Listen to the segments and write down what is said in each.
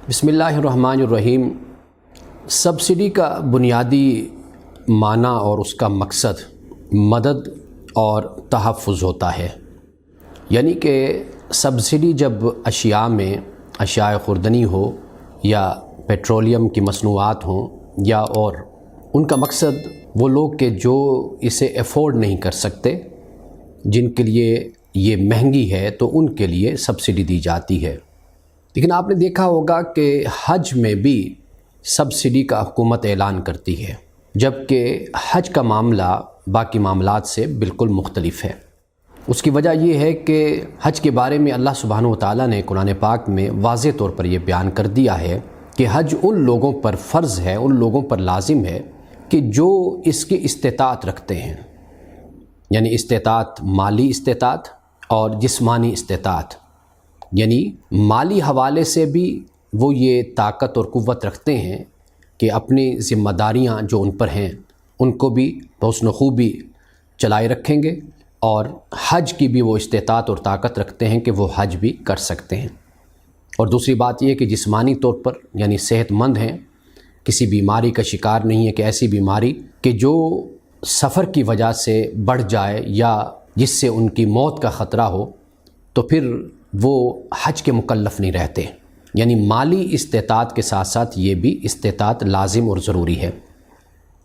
बिस्मिल्लाहिर्रहमानिर्रहीम। सब्सिडी का बुनियादी माना और उसका मकसद मदद और तहफ़्फ़ुज़ होता है। यानी कि सब्सिडी जब अशिया में अशिया खुर्दनी हो या पेट्रोलियम की मसनूआत हों या और उनका मकसद वो लोग के जो इसे अफोर्ड नहीं कर सकते, जिनके लिए ये महंगी है, तो उनके लिए सब्सिडी दी जाती है। लेकिन आपने देखा होगा कि हज में भी सब्सिडी का हुकूमत ऐलान करती है, जबकि हज का मामला बाकी मामलात से बिल्कुल मुख्तलिफ है। उसकी वजह यह है कि हज के बारे में अल्लाह सुब्हानहू व तआला ने कुरान पाक में वाज़ेह तौर पर यह बयान कर दिया है कि हज उन लोगों पर फ़र्ज़ है, उन लोगों पर लाजिम है कि जो इसकी इस्तिताअत रखते हैं, यानी इस्तिताअत, माली इस्तिताअत और जिस्मानी इस्तिताअत। यानी माली हवाले से भी वो ये ताकत और क़ुव्वत रखते हैं कि अपनी ज़िम्मेदारियाँ जो उन पर हैं उनको भी बहुस्न खूबी चलाए रखेंगे, और हज की भी वो इस्तिताअत और ताकत रखते हैं कि वो हज भी कर सकते हैं। और दूसरी बात ये कि जिस्मानी तौर पर यानी सेहतमंद हैं, किसी बीमारी का शिकार नहीं है कि ऐसी बीमारी कि जो सफ़र की वजह से बढ़ जाए या जिससे उनकी मौत का ख़तरा हो, तो फिर वो हज के मुकल्लफ़ नहीं रहते। यानी माली इस्तिताअत के साथ साथ ये भी इस्तिताअत लाजिम और ज़रूरी है।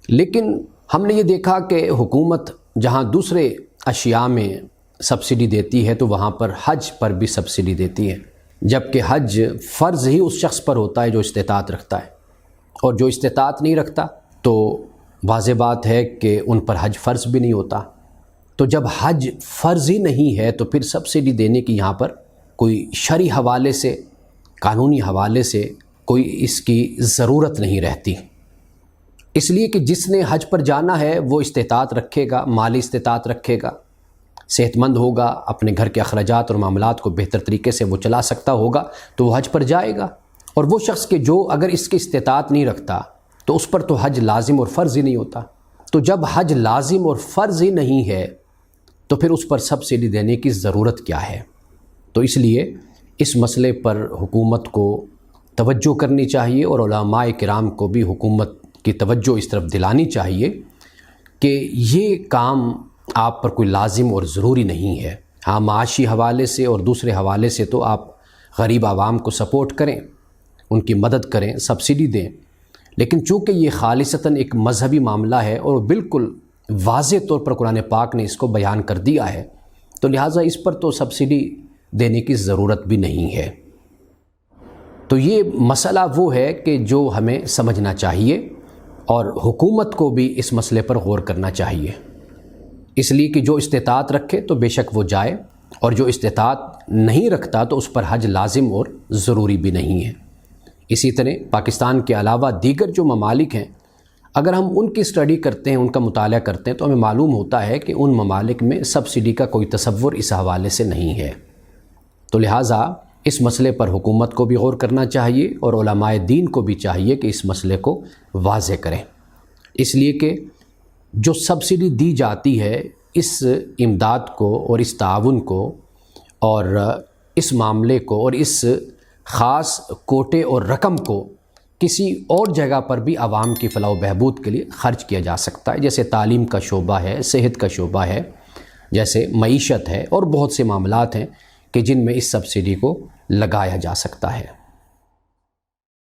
लेकिन हमने ये देखा कि हुकूमत जहाँ दूसरे अशिया में सब्सिडी देती है तो वहाँ पर हज पर भी सब्सिडी देती है, जबकि हज फ़र्ज़ ही उस शख्स पर होता है जो इस्तिताअत रखता है, और जो इस्तिताअत नहीं रखता तो वाज़ेह बात है कि उन पर हज फ़र्ज़ भी नहीं होता। तो जब हज फ़र्ज़ ही नहीं है तो फिर सब्सिडी देने की यहाँ पर कोई शरई हवाले से, कानूनी हवाले से कोई इसकी ज़रूरत नहीं रहती। इसलिए कि जिसने हज पर जाना है वो इस्तिताअत रखेगा, माली इस्तिताअत रखेगा, सेहतमंद होगा, अपने घर के अखराजात और मामलात को बेहतर तरीके से वो चला सकता होगा, तो वो हज पर जाएगा। और वो शख्स के जो अगर इसकी इस्तिताअत नहीं रखता तो उस पर तो हज लाजिम और फ़र्ज़ ही नहीं होता। तो जब हज लाजिम और फ़र्ज़ ही नहीं है तो फिर उस पर सब्सिडी देने की ज़रूरत क्या है। तो इसलिए इस मसले पर हुकूमत को तवज्जो करनी चाहिए और उलमाए किराम को भी हुकूमत की तवज्जो इस तरफ दिलानी चाहिए कि ये काम आप पर कोई लाजिम और ज़रूरी नहीं है। हाँ, माशी हवाले से और दूसरे हवाले से तो आप गरीब आवाम को सपोर्ट करें, उनकी मदद करें, सब्सिडी दें, लेकिन चूँकि ये खालिसतन एक मजहबी मामला है और बिल्कुल वाज़ेह तौर पर कुरान पाक ने इसको बयान कर दिया है, तो लिहाजा इस पर तो सब्सिडी देने की ज़रूरत भी नहीं है। तो ये मसला वो है कि जो हमें समझना चाहिए और हुकूमत को भी इस मसले पर गौर करना चाहिए। इसलिए कि जो इस्तिताअत रखे तो बेशक वो जाए, और जो इस्तिताअत नहीं रखता तो उस पर हज लाजिम और ज़रूरी भी नहीं है। इसी तरह पाकिस्तान के अलावा दीगर जो ममालिक हैं, अगर हम उनकी स्टडी करते हैं, उनका मुताला करते हैं, तो हमें मालूम होता है कि उन ममालिक में सब्सिडी का कोई तसव्वुर इस हवाले से नहीं है। तो लिहाजा इस मसले पर हुकूमत को भी गौर करना चाहिए और उलमाए दीन को भी चाहिए कि इस मसले को वाज़ेह करें। इसलिए कि जो सब्सिडी दी जाती है, इस इमदाद को और इस ताउन को और इस मामले को और इस ख़ास कोटे और रकम को किसी और जगह पर भी आवाम की फ़लाह व बहबूद के लिए ख़र्च किया जा सकता है। जैसे तालीम का शोबा है, सेहत का शोबा है, जैसे मईशत है, और बहुत से मामलात हैं कि जिनमें इस सब्सिडी को लगाया जा सकता है।